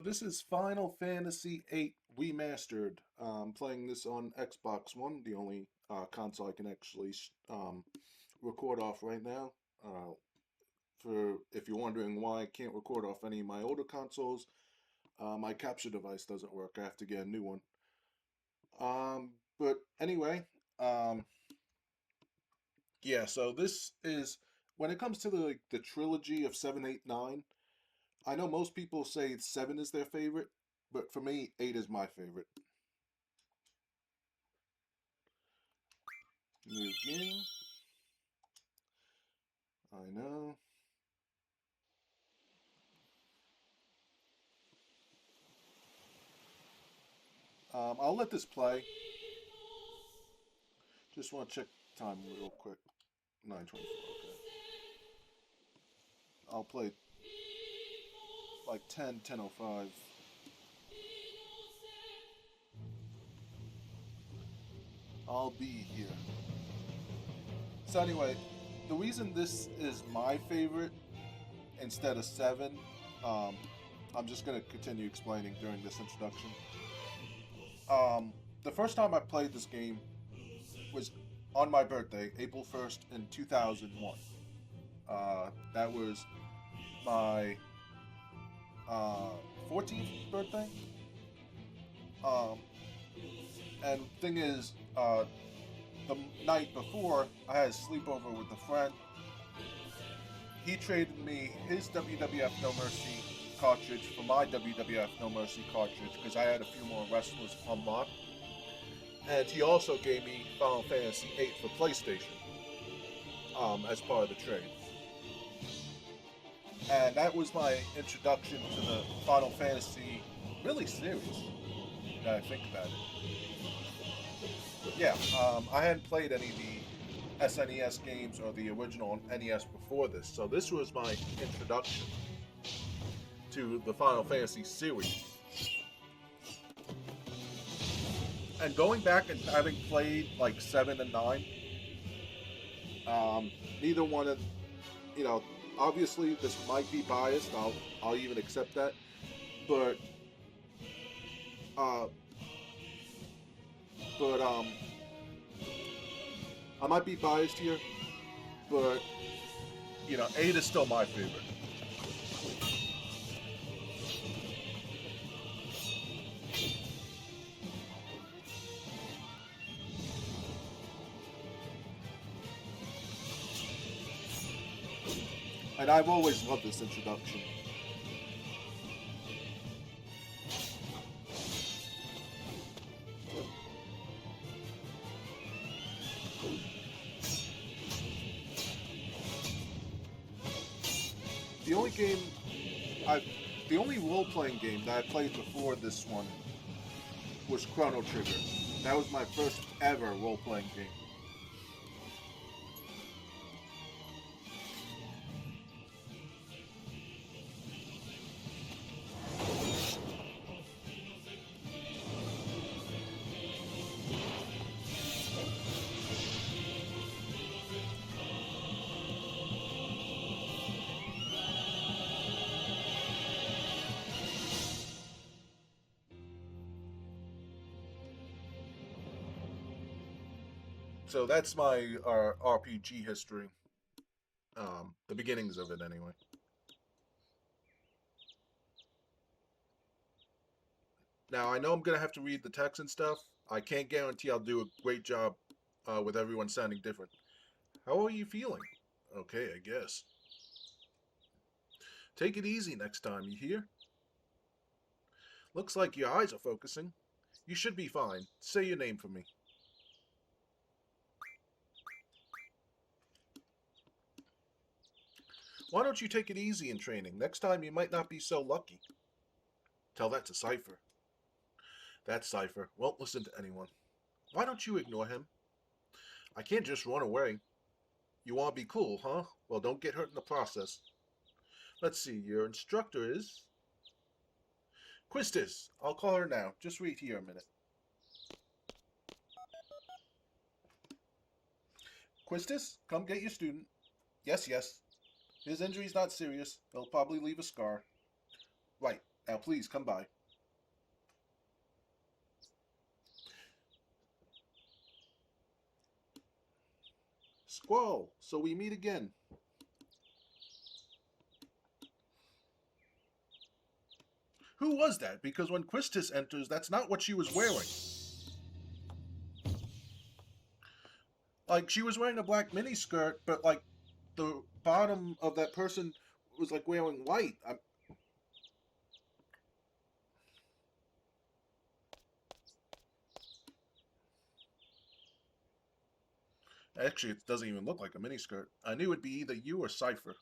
This is Final Fantasy VIII Remastered. Playing this on Xbox One, the only console I can actually record off right now. For if you're wondering why I can't record off any of my older consoles, my capture device doesn't work. I have to get a new one. But anyway, um, yeah. So this is when it comes to the trilogy of 7, 8, 9. I know most people say 7 is their favorite, but for me, 8 is my favorite. New game. I know. I'll let this play. Just want to check time real quick. 9:24. Okay. I'll play like 10:05. I'll be here. So anyway, the reason this is my favorite instead of 7, um, I'm just gonna continue explaining during this introduction. The first time I played this game was on my birthday, April 1st in 2001. That was my uh, 14th birthday. Um, and thing is, the night before, I had a sleepover with a friend. He traded me his WWF No Mercy cartridge for my WWF No Mercy cartridge because I had a few more wrestlers unlocked. And he also gave me Final Fantasy VIII for PlayStation as part of the trade. And that was my introduction to the Final Fantasy really series. Now I think about it. Yeah, I hadn't played any of the SNES games or the original NES before this, so this was my introduction to the Final Fantasy series. And going back and having played like 7 and 9, neither one of, you know, obviously this might be biased. I'll even accept that, but uh, but I might be biased here, but 8 is still my favorite. And I've always loved this introduction. The only game I, the only role-playing game that I played before this one was Chrono Trigger. That was my first ever role-playing game. So that's my RPG history. The beginnings of it, anyway. Now I know I'm gonna have to read the text and stuff. I can't guarantee I'll do a great job with everyone sounding different. How are you feeling? Okay, I guess. Take it easy next time, you hear? Looks like your eyes are focusing. You should be fine. Say your name for me. Why don't you take it easy in training? Next time you might not be so lucky. Tell that to Cypher. That Cypher won't listen to anyone. Why don't you ignore him? I can't just run away. You want to be cool, huh? Well, don't get hurt in the process. Let's see, your instructor is... Quistis. I'll call her now. Just wait here a minute. Quistis, come get your student. Yes, yes. His injury's not serious. He'll probably leave a scar. Right. Now please, come by. Squall, so we meet again. Who was that? Because when Quistis enters, that's not what she was wearing. Like, she was wearing a black miniskirt, but, like, the bottom of that person was, like, wearing white. Actually, it doesn't even look like a miniskirt. I knew it'd be either you or Cypher.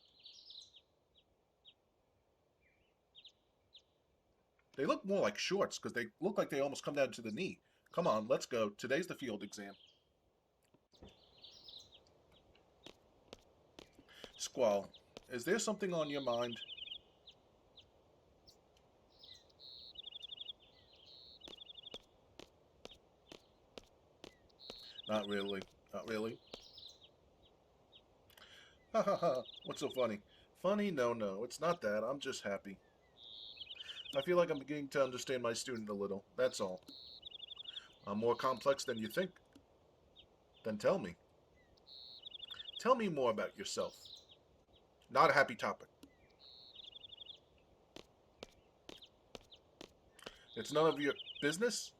They look more like shorts, because they look like they almost come down to the knee. Come on, let's go. Today's the field exam. Squall, is there something on your mind? Not really. Not really. Ha ha ha. What's so funny? Funny? No, no. It's not that. I'm just happy. I feel like I'm beginning to understand my student a little. That's all. I'm more complex than you think. Then tell me. Tell me more about yourself. Not a happy topic. It's none of your business?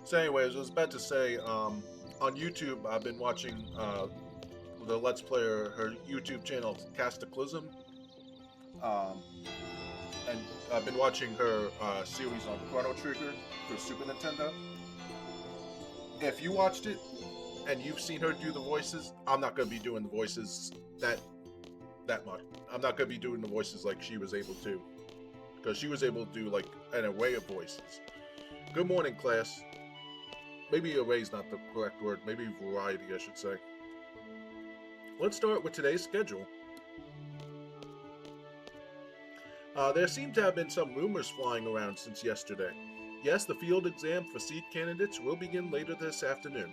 So anyways, I was about to say, on YouTube, I've been watching the Let's Player, her YouTube channel, Cataclysm. And I've been watching her series on Chrono Trigger for Super Nintendo. If you watched it and you've seen her do the voices, I'm not going to be doing the voices that much. I'm not going to be doing the voices like she was able to, because she was able to do like an array of voices. Good morning, class. Maybe array is not the correct word. Maybe variety, I should say. Let's start with today's schedule. There seem to have been some rumors flying around since yesterday. Yes, the field exam for seed candidates will begin later this afternoon.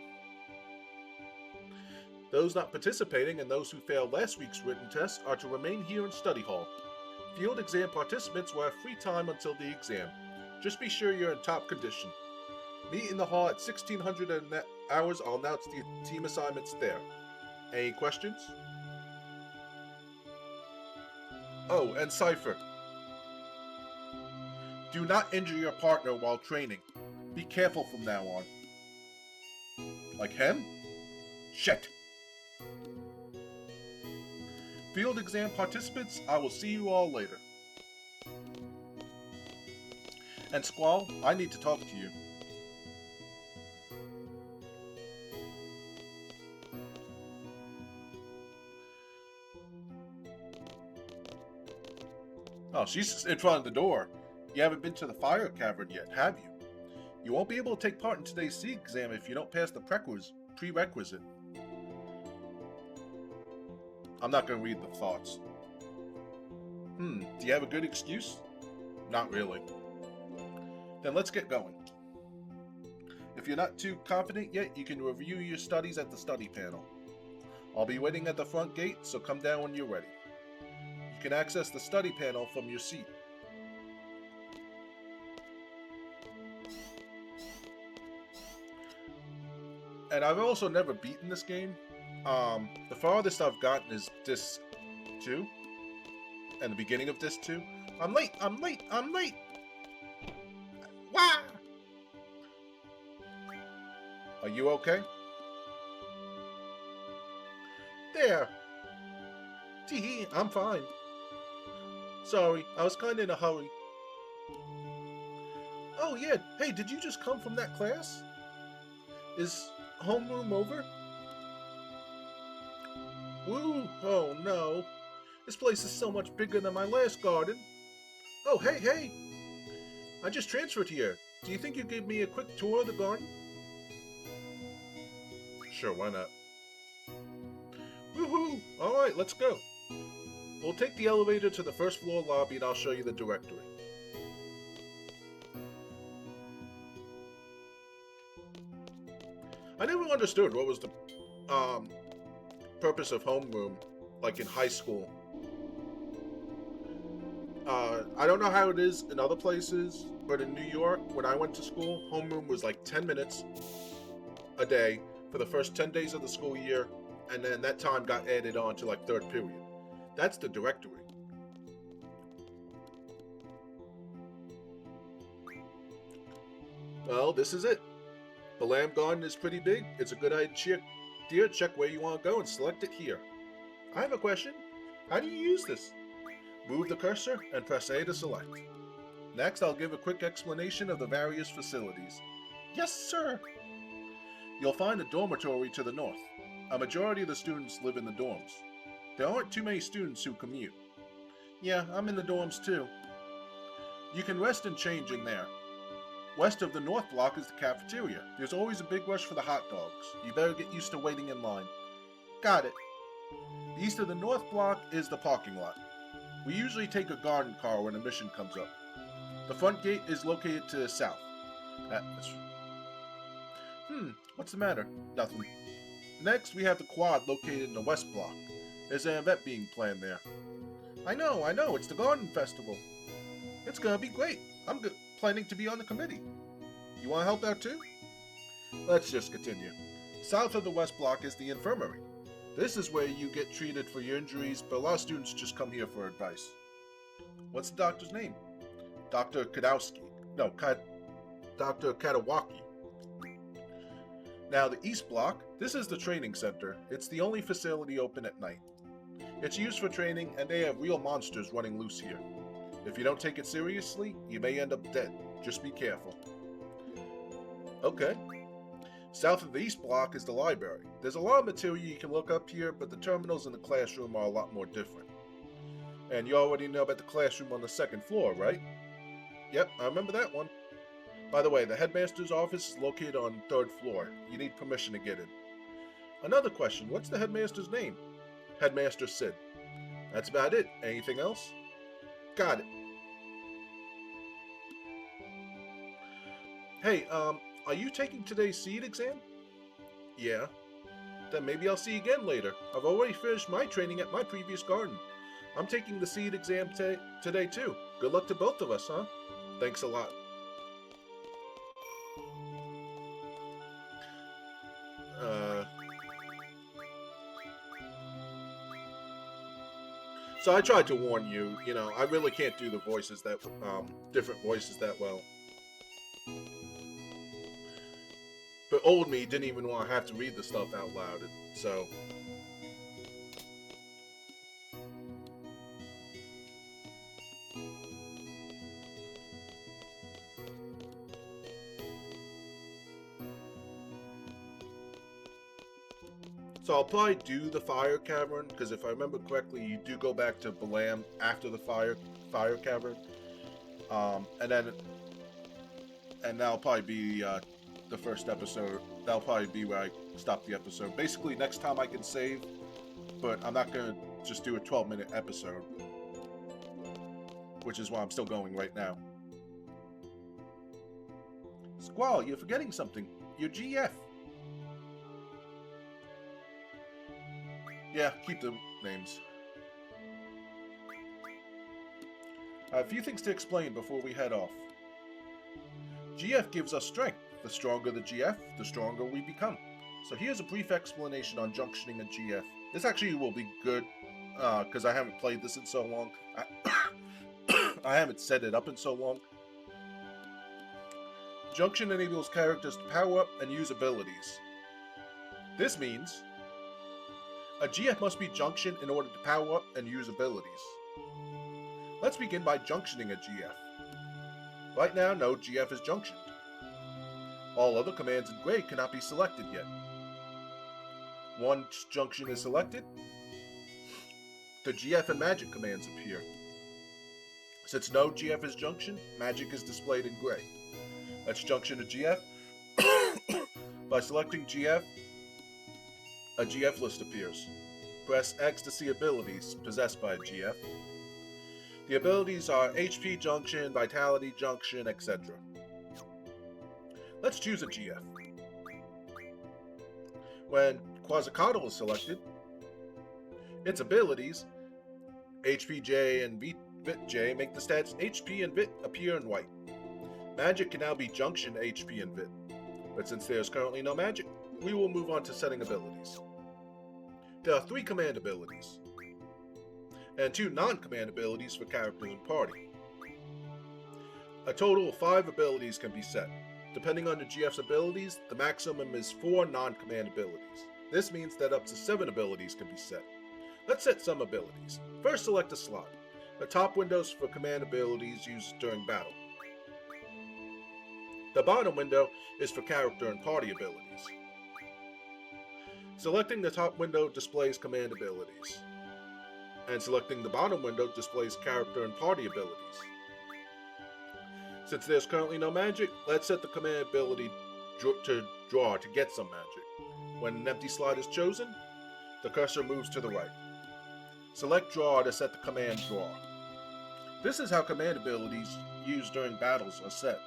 Those not participating and those who failed last week's written test are to remain here in study hall. Field exam participants will have free time until the exam. Just be sure you're in top condition. Meet in the hall at 1600 hours. I'll announce the team assignments there. Any questions? Oh, and Cypher. Do not injure your partner while training. Be careful from now on. Like him? Shit. Field exam participants, I will see you all later. And Squall, I need to talk to you. Oh, she's in front of the door. You haven't been to the Fire Cavern yet, have you? You won't be able to take part in today's seed exam if you don't pass the prerequisite. I'm not going to read the thoughts. Do you have a good excuse? Not really. Then let's get going. If you're not too confident yet, you can review your studies at the study panel. I'll be waiting at the front gate, so come down when you're ready. You can access the study panel from your seat. And I've also never beaten this game. The farthest I've gotten is Disc 2. And the beginning of Disc 2. I'm late! Wah! Are you okay? There! Tee-hee, I'm fine. Sorry, I was kinda in a hurry. Oh yeah, hey, did you just come from that class? Is homeroom over? Woo! Oh no. This place is so much bigger than my last garden. Oh, hey! I just transferred here. Do you think you'd give me a quick tour of the garden? Sure, why not? Woohoo! Alright, let's go. We'll take the elevator to the first floor lobby and I'll show you the directory. I never understood what was the purpose of homeroom, like in high school. I don't know how it is in other places, but in New York, when I went to school, homeroom was like 10 minutes a day for the first 10 days of the school year, and then that time got added on to like third period. That's the directory. Well, this is it. Balamb Garden is pretty big. It's a good idea. Check where you want to go and select it here. I have a question. How do you use this? Move the cursor and press A to select. Next, I'll give a quick explanation of the various facilities. Yes, sir! You'll find a dormitory to the north. A majority of the students live in the dorms. There aren't too many students who commute. Yeah, I'm in the dorms too. You can rest and change in there. West of the north block is the cafeteria. There's always a big rush for the hot dogs. You better get used to waiting in line. Got it. East of the north block is the parking lot. We usually take a garden car when a mission comes up. The front gate is located to the south. What's the matter? Nothing. Next, we have the quad located in the west block. There's an event being planned there. I know, it's the garden festival. It's gonna be great. I'm planning to be on the committee. You want to help out too? Let's just continue. South of the west block is the infirmary. This is where you get treated for your injuries, but a lot of students just come here for advice. What's the doctor's name? Dr. Kadowski. No, Dr. Katawaki. Now the east block, this is the training center. It's the only facility open at night. It's used for training, and they have real monsters running loose here. If you don't take it seriously, you may end up dead. Just be careful. Okay. South of the east block is the library. There's a lot of material you can look up here, but the terminals in the classroom are a lot more different. And you already know about the classroom on the second floor, right? Yep, I remember that one. By the way, the headmaster's office is located on the third floor. You need permission to get in. Another question, what's the headmaster's name? Headmaster Sid. That's about it. Anything else? Got it. Hey, are you taking today's seed exam? Yeah. Then maybe I'll see you again later. I've already finished my training at my previous garden. I'm taking the seed exam today too. Good luck to both of us, huh? Thanks a lot. So I tried to warn you, I really can't do the voices that, different voices that well. But old me didn't even want to have to read the stuff out loud, so... So I'll probably do the Fire Cavern, because if I remember correctly, you do go back to Balamb after the Fire Cavern. And that'll probably be the first episode. That'll probably be where I stop the episode. Basically, next time I can save, but I'm not going to just do a 12-minute episode, which is why I'm still going right now. Squall, you're forgetting something. Your GF. Yeah, keep the names. A few things to explain before we head off. GF gives us strength. The stronger the GF, the stronger we become. So here's a brief explanation on junctioning a GF. This actually will be good, because I haven't played this in so long. I haven't set it up in so long. Junction enables characters to power up and use abilities. This means a GF must be junctioned in order to power up and use abilities. Let's begin by junctioning a GF. Right now, no GF is junctioned. All other commands in gray cannot be selected yet. Once junction is selected, the GF and magic commands appear. Since no GF is junctioned, magic is displayed in gray. Let's junction a GF. By selecting GF, a GF list appears. Press X to see abilities possessed by a GF. The abilities are HP junction, vitality junction, etc. Let's choose a GF. When Quasicatl is selected, Its abilities, HPJ and VIIJ, make the stats HP and VIT appear in white. Magic can now be junction HP and VIT, but since there is currently no magic, we will move on to setting abilities. There are 3 command abilities, and 2 non-command abilities for character and party. A total of 5 abilities can be set. Depending on the GF's abilities, the maximum is 4 non-command abilities. This means that up to 7 abilities can be set. Let's set some abilities. First, select a slot. The top windows for command abilities used during battle. The bottom window is for character and party abilities. Selecting the top window displays command abilities, and selecting the bottom window displays character and party abilities. Since there's currently no magic, let's set the command ability to draw to get some magic. When an empty slot is chosen, the cursor moves to the right. Select Draw to set the command Draw. This is how command abilities used during battles are set.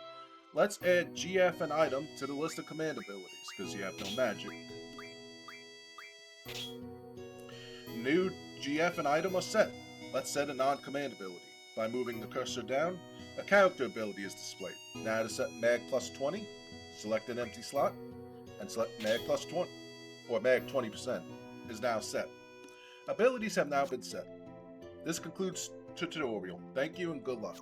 Let's add GF and item to the list of command abilities, because you have no magic. New GF and item are set. Let's set a non-command ability. By moving the cursor down, a character ability is displayed. Now to set mag plus 20, select an empty slot, and select mag plus 20, or mag 20% is now set. Abilities have now been set. This concludes tutorial. Thank you and good luck.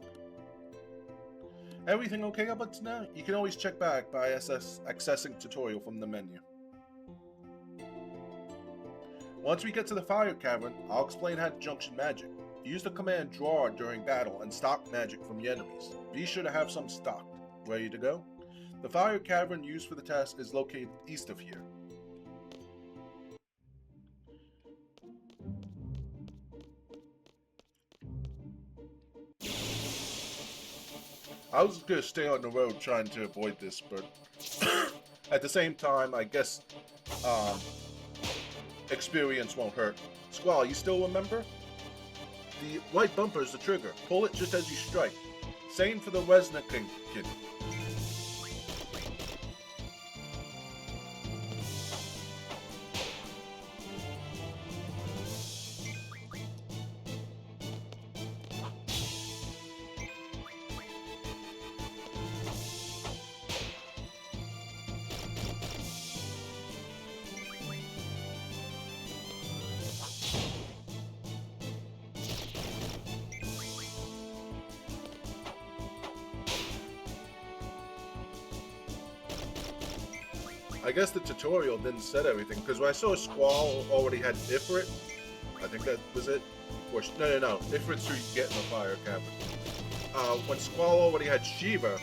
Everything okay up to now? You can always check back by accessing tutorial from the menu. Once we get to the Fire Cavern, I'll explain how to junction magic. Use the command Draw during battle and stock magic from the enemies. Be sure to have some stocked. Ready to go? The Fire Cavern used for the task is located east of here. I was going to stay on the road trying to avoid this, but at the same time, I guess experience won't hurt. Squall, you still remember? The white bumper is the trigger. Pull it just as you strike. Same for the Resna kid. I guess the tutorial didn't set everything, because when I saw Squall already had Ifrit, I think that was it. Or, no. Ifrit's who you get in the Fire Cavern. When Squall already had Shiva,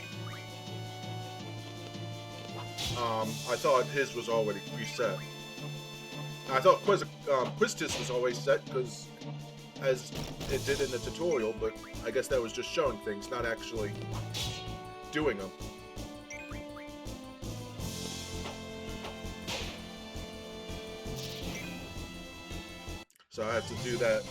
I thought his was already reset. I thought Quistis was always set, because as it did in the tutorial, but I guess that was just showing things, not actually doing them. So I have to do that.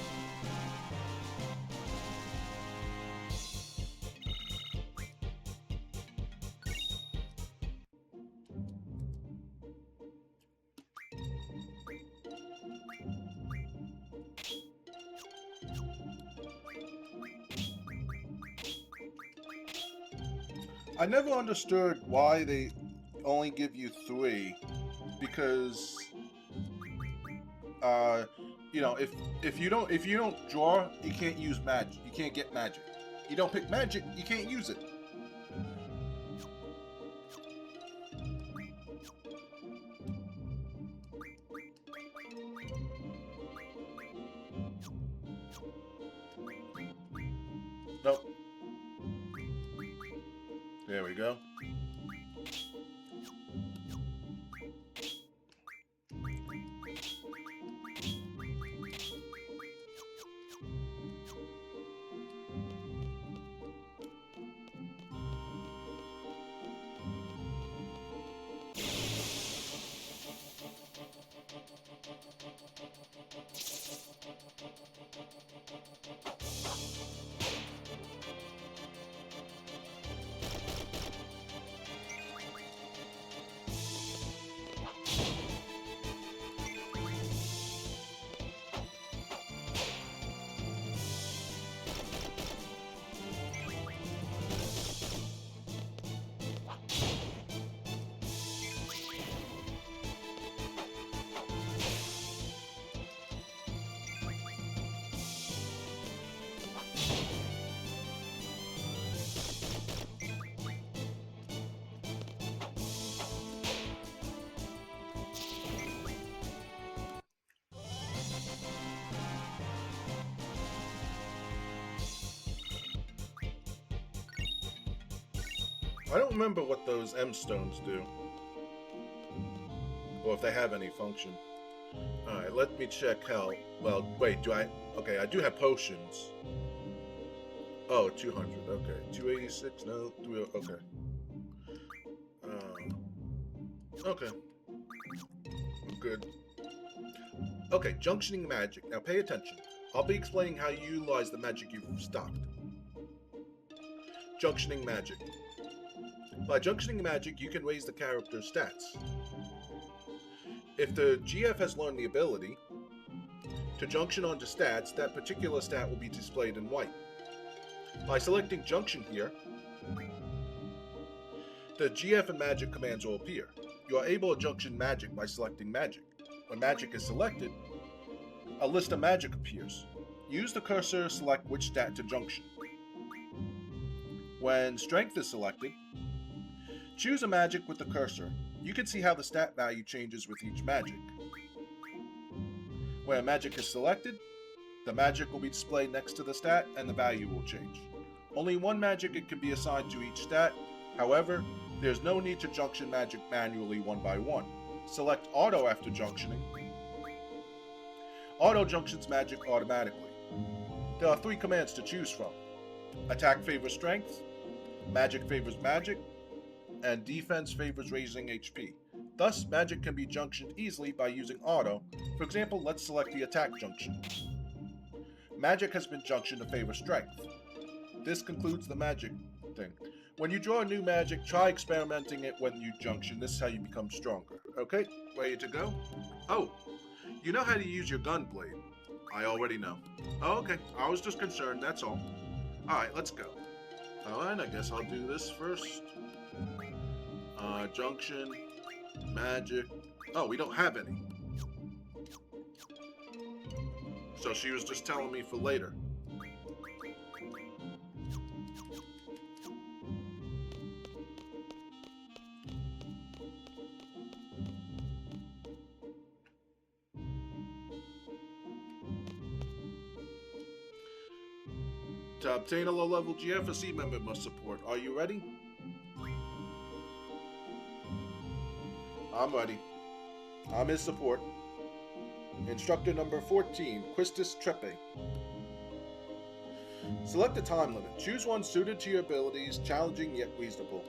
I never understood why they only give you 3, because you know, if you don't draw, you can't use magic. You can't get magic. You don't pick magic, you can't use it. Nope. There we go. I don't remember what those M stones do. Or if they have any function. Alright, let me check how... Well, wait, do I... Okay, I do have potions. Oh, 200, okay. 286, no, okay. Okay. Good. Okay, junctioning magic. Now pay attention. I'll be explaining how you utilize the magic you've stocked. Junctioning magic. By junctioning magic, you can raise the character's stats. If the GF has learned the ability to junction onto stats, that particular stat will be displayed in white. By selecting junction here, the GF and magic commands will appear. You are able to junction magic by selecting magic. When magic is selected, a list of magic appears. Use the cursor to select which stat to junction. When strength is selected, choose a magic with the cursor. You can see how the stat value changes with each magic. When a magic is selected, the magic will be displayed next to the stat and the value will change. Only one magic can be assigned to each stat. However, there's no need to junction magic manually one by one. Select Auto after junctioning. Auto junctions magic automatically. There are 3 commands to choose from. Attack favors strength, magic favors magic, and defense favors raising HP. Thus, magic can be junctioned easily by using Auto. For example, let's select the attack junction. Magic has been junctioned to favor strength. This concludes the magic thing. When you draw a new magic, try experimenting it when you junction. This is how you become stronger. Okay, ready to go? Oh, you know how to use your gun blade. I already know. Oh, okay, I was just concerned, that's all. Alright, let's go. Alright, I guess I'll do this first. Junction, magic. Oh, we don't have any. So she was just telling me for later. To obtain a low-level GFSC member must support. Are you ready? I'm ready. I'm his support. Instructor number 14, Quistis Treppe. Select a time limit. Choose one suited to your abilities, challenging yet reasonable.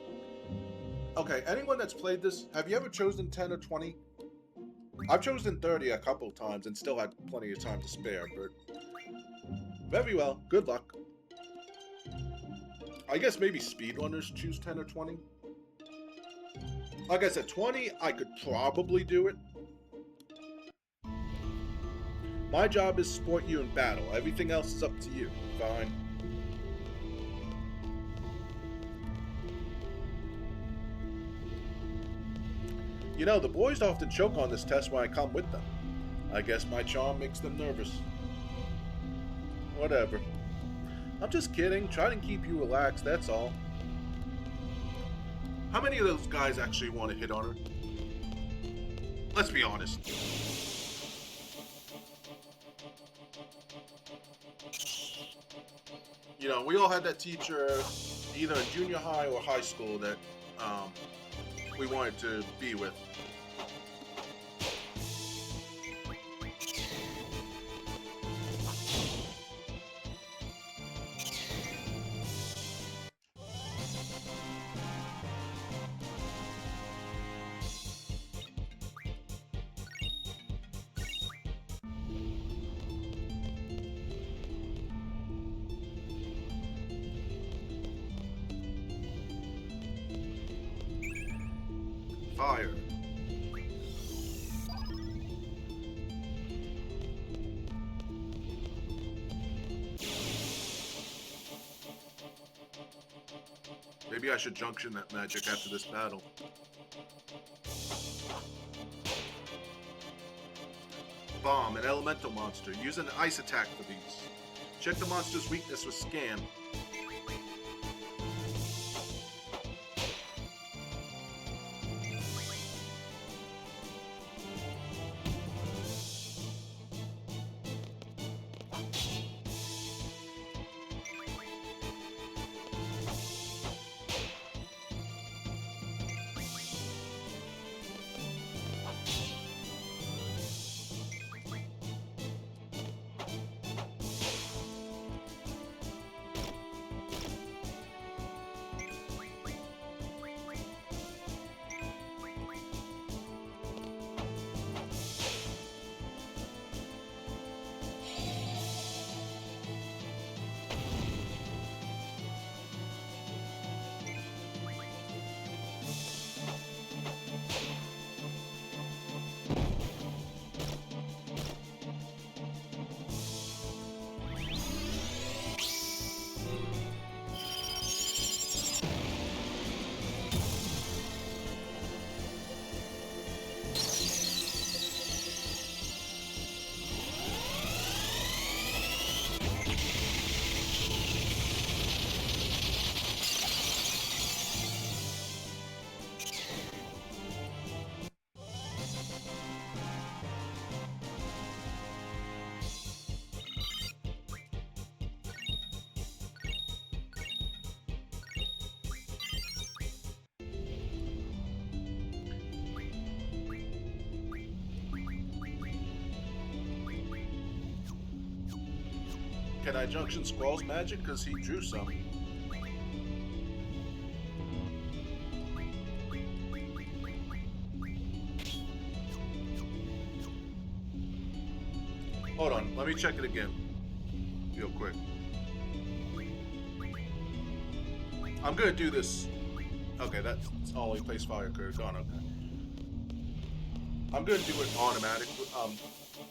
Okay, anyone that's played this, have you ever chosen 10 or 20? I've chosen 30 a couple times and still had plenty of time to spare, but... Very well, good luck. I guess maybe speedrunners choose 10 or 20. Like I said, 20, I could probably do it. My job is to support you in battle. Everything else is up to you. Fine. You know, the boys often choke on this test when I come with them. I guess my charm makes them nervous. Whatever. I'm just kidding. Try to keep you relaxed, that's all. How many of those guys actually want to hit on her? Let's be honest. You know, we all had that teacher, either in junior high or high school, that we wanted to be with. Fire. Maybe I should junction that magic after this battle. Bomb, an elemental monster. Use an ice attack for these. Check the monster's weakness with scan. Can I junction Squall's magic? Because he drew some. Hold on, let me check it again. Real quick. I'm gonna do this. Okay, that's only place Fire Cavern. Gone, okay. I'm gonna do it automatically.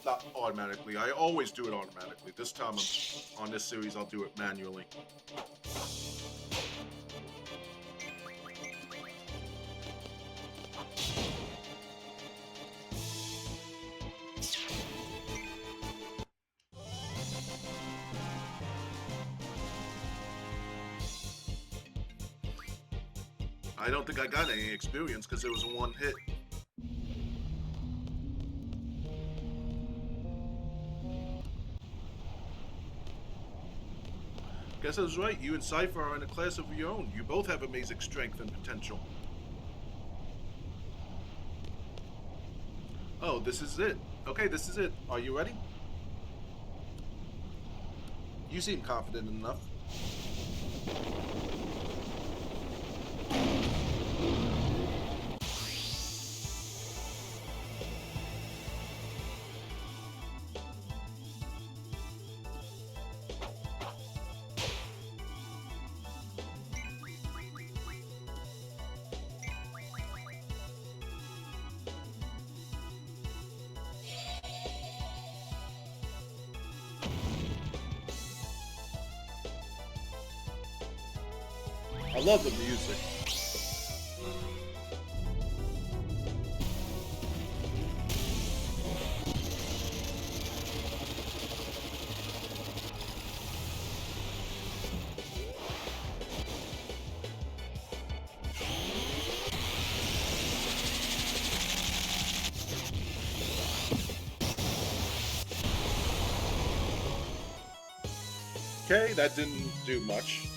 Not automatically. I always do it automatically. This time on this series, I'll do it manually. I don't think I got any experience because it was a one hit. Guess I was right. You and Cypher are in a class of your own. You both have amazing strength and potential. Oh, this is it. Okay, this is it. Are you ready? You seem confident enough. I love the music. Okay, that didn't do much.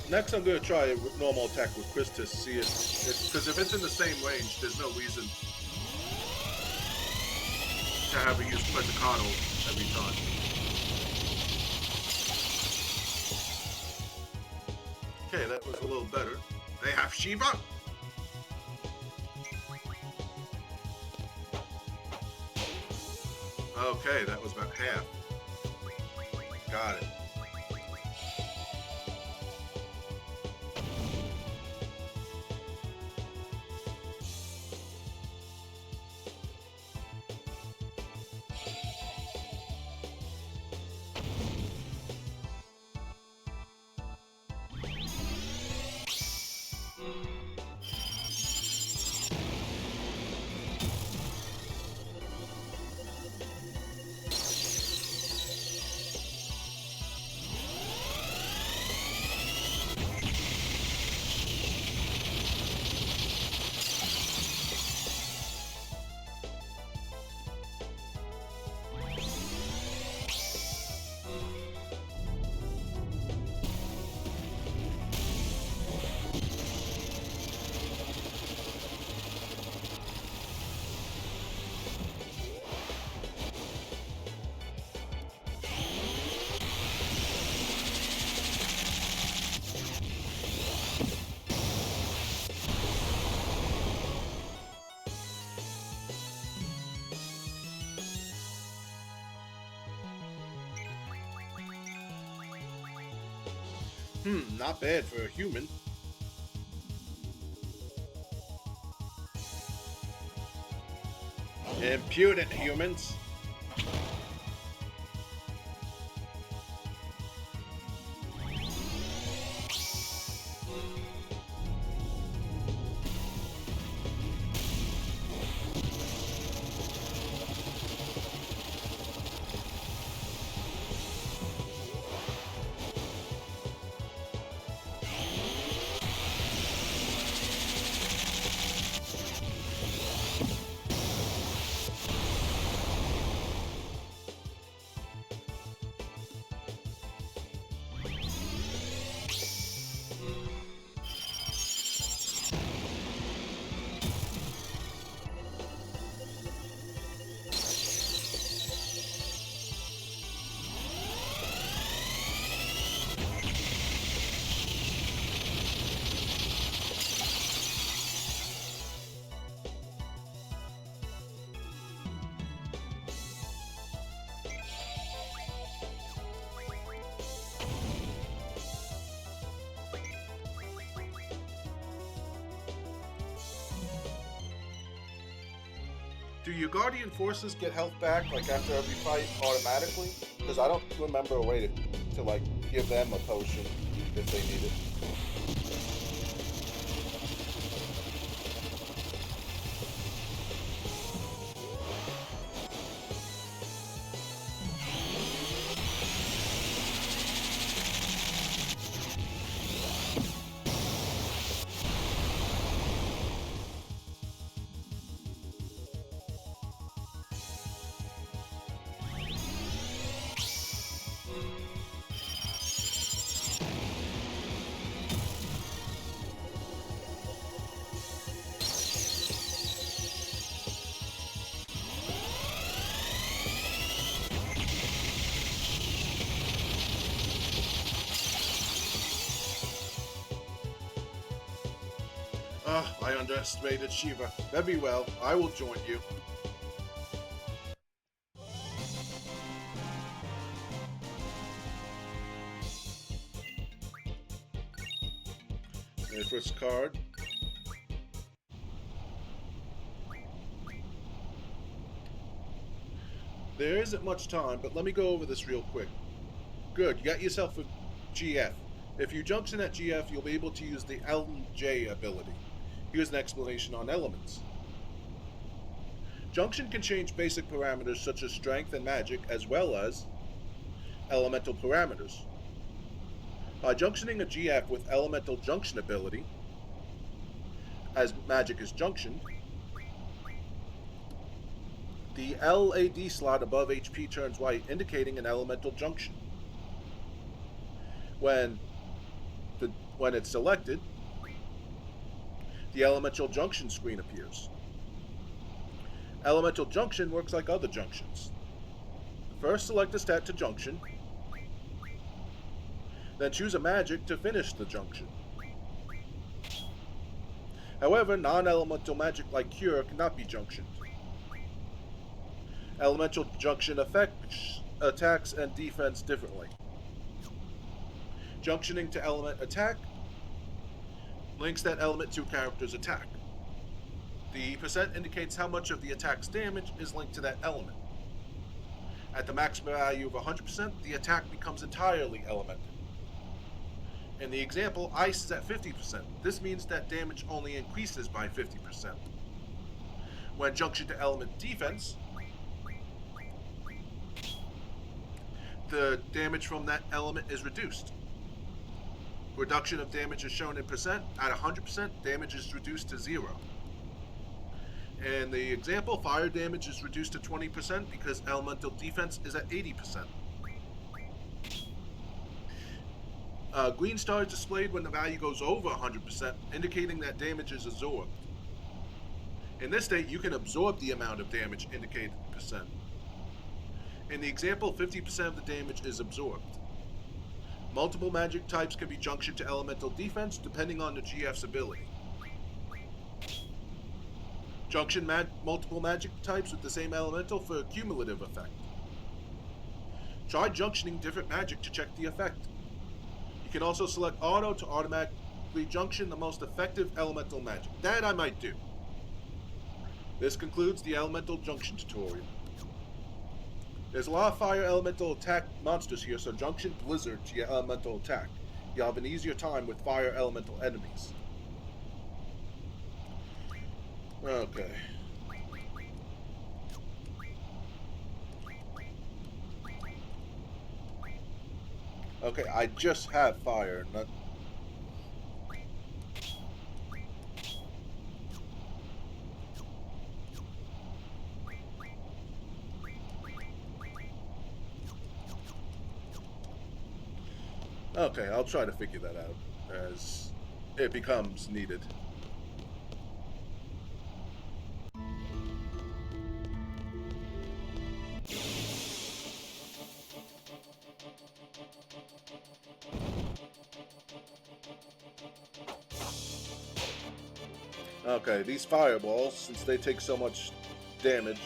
Next, I'm going to try a normal attack with Christus, see if, because if it's in the same range, there's no reason to have her use Pizzicato every time. Okay, that was a little better. They have Shiva? Okay, that was about half. Got it. Not bad for a human. Impudent humans. Do your Guardian Forces get health back, like, after every fight automatically? Because I don't remember a way to, like, give them a potion if they need it. I underestimated Shiva. Very well, I will join you. And first card. There isn't much time, but let me go over this real quick. Good, you got yourself a GF. If you junction at GF, you'll be able to use the LJ ability. Here's an explanation on elements. Junction can change basic parameters such as strength and magic, as well as elemental parameters. By junctioning a GF with elemental junction ability, as magic is junctioned, the LAD slot above HP turns white, indicating an elemental junction. When it's selected, the elemental junction screen appears. Elemental junction works like other junctions. First, select a stat to junction, then choose a magic to finish the junction. However, non-elemental magic like Cure cannot be junctioned. Elemental junction affects attacks and defense differently. Junctioning to element attack links that element to a character's attack. The percent indicates how much of the attack's damage is linked to that element. At the maximum value of 100%, the attack becomes entirely elemental. In the example, ice is at 50%. This means that damage only increases by 50%. When junctioned to element defense, the damage from that element is reduced. Reduction of damage is shown in percent. At 100%, damage is reduced to 0. In the example, fire damage is reduced to 20% because elemental defense is at 80%. Green star is displayed when the value goes over 100%, indicating that damage is absorbed. In this state, you can absorb the amount of damage indicated in percent. In the example, 50% of the damage is absorbed. Multiple magic types can be junctioned to elemental defense depending on the GF's ability. Junction multiple magic types with the same elemental for a cumulative effect. Try junctioning different magic to check the effect. You can also select auto to automatically junction the most effective elemental magic. That I might do. This concludes the elemental junction tutorial. There's a lot of fire elemental attack monsters here, so junction blizzard to your elemental attack. You'll have an easier time with fire elemental enemies. Okay. Okay, I just have fire, not... Okay, I'll try to figure that out as it becomes needed. Okay, these fireballs, since they take so much damage...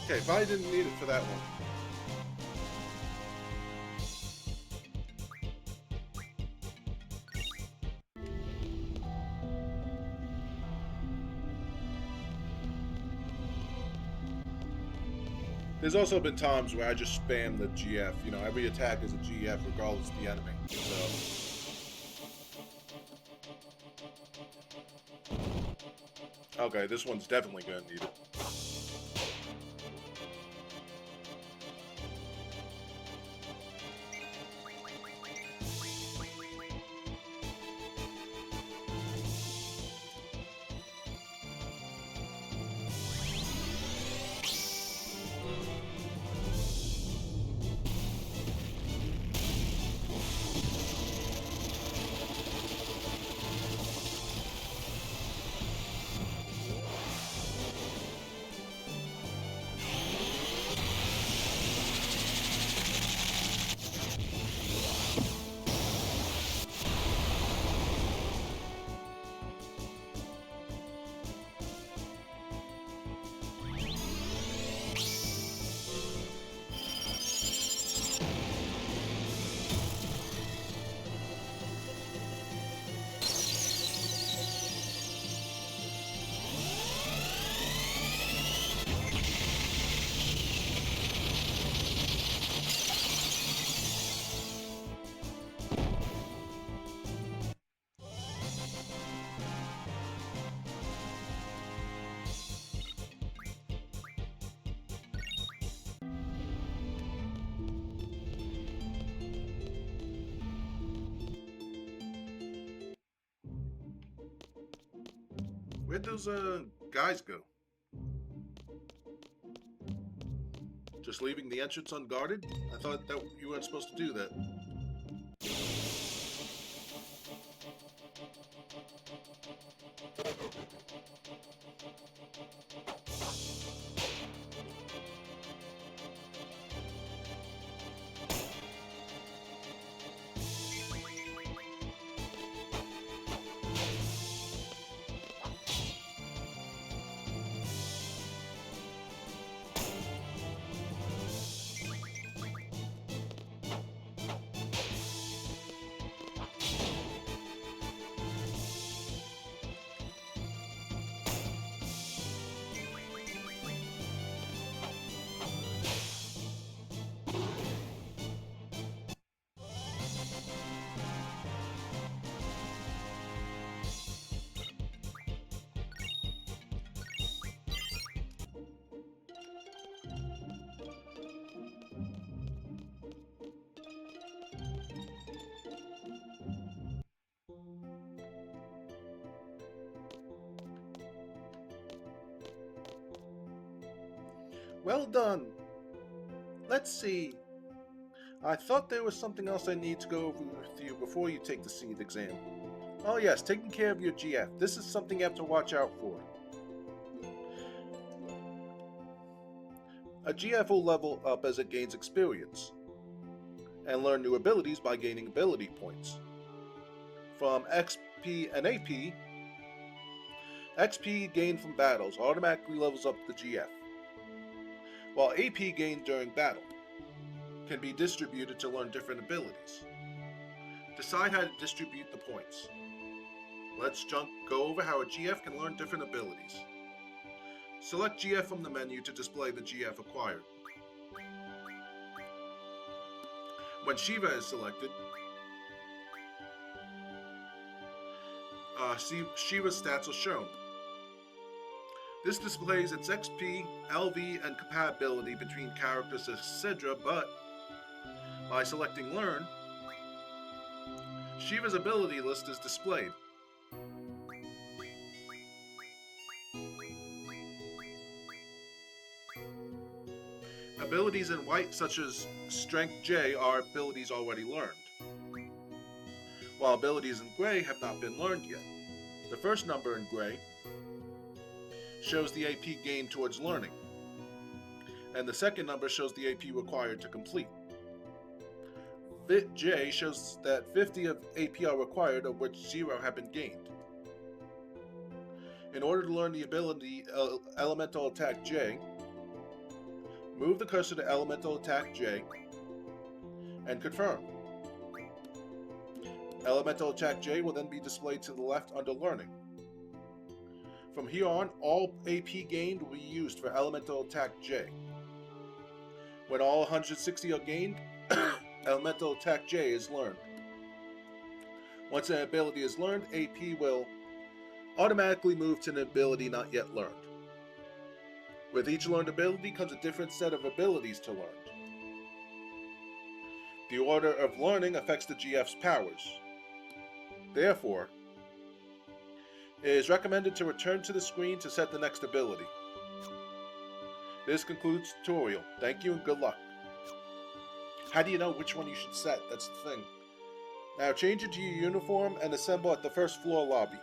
Okay, if I didn't need it for that one. There's also been times where I just spam the GF. You know, every attack is a GF regardless of the enemy. So. Okay, this one's definitely going to need it. Where'd those guys go? Just leaving the entrance unguarded? I thought that you weren't supposed to do that. Well done. Let's see. I thought there was something else I need to go over with you before you take the seed exam. Oh yes, taking care of your GF. This is something you have to watch out for. A GF will level up as it gains experience, and learn new abilities by gaining ability points. From XP and AP, XP gained from battles automatically levels up the GF, while AP gained during battle can be distributed to learn different abilities. Decide how to distribute the points. Let's go over how a GF can learn different abilities. Select GF from the menu to display the GF acquired. When Shiva is selected, Shiva's stats are shown. This displays its XP, LV, and compatibility between characters, etc., but by selecting Learn, Shiva's ability list is displayed. Abilities in white, such as Strength J, are abilities already learned, while abilities in gray have not been learned yet. The first number in gray shows the AP gained towards learning, and the second number shows the AP required to complete. J shows that 50 of AP are required, of which 0 have been gained. In order to learn the ability Elemental Attack J, Move the cursor to Elemental Attack J and confirm. Elemental Attack J will then be displayed to the left under Learning. From here on, all AP gained will be used for Elemental Attack J. When all 160 are gained, Elemental Attack J is learned. Once an ability is learned, AP will automatically move to an ability not yet learned. With each learned ability comes a different set of abilities to learn. The order of learning affects the GF's powers. Therefore, it is recommended to return to the screen to set the next ability. This concludes the tutorial. Thank you and good luck. How do you know which one you should set? That's the thing. Now change into your uniform and assemble at the first floor lobby.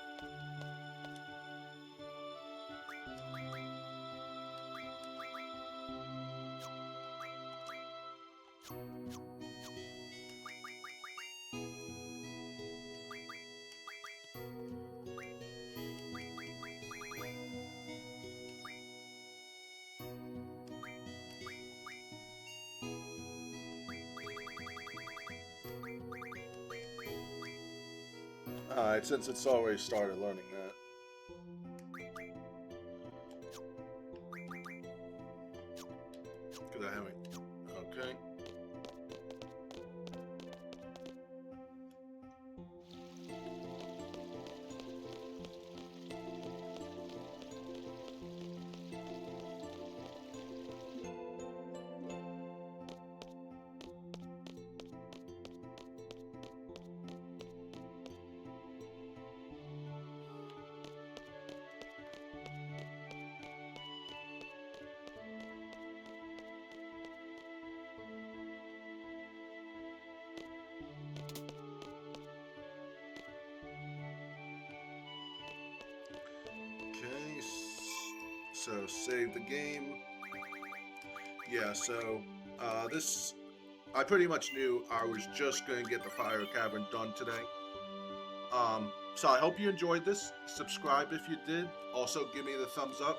Alright, since it's already started learning that. Because I haven't. Okay. So save the game. Yeah, so this, I pretty much knew I was just going to get the Fire Cavern done today. So I hope you enjoyed this. Subscribe if you did. Also give me the thumbs up.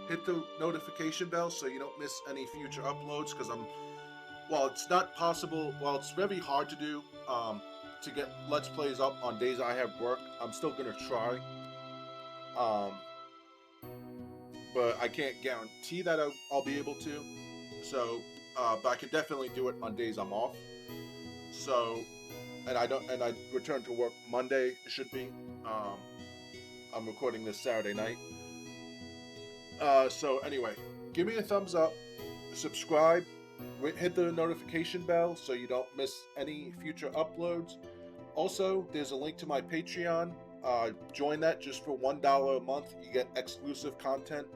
Hit the notification bell so you don't miss any future uploads, because while it's not possible, while it's very hard to do, to get Let's Plays up on days I have work, I'm still going to try. But I can't guarantee that I'll be able to. So, but I can definitely do it on days I'm off. So, and I return to work Monday. It should be. I'm recording this Saturday night. So anyway, give me a thumbs up, subscribe, hit the notification bell so you don't miss any future uploads. Also, there's a link to my Patreon. Join that just for $1 a month. You get exclusive content,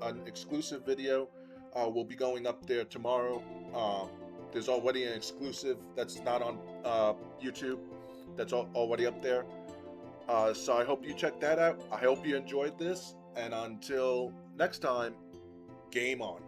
an exclusive video will be going up there tomorrow. There's already an exclusive that's not on YouTube that's already up there. So I hope you check that out. I hope you enjoyed this, and until next time, game on.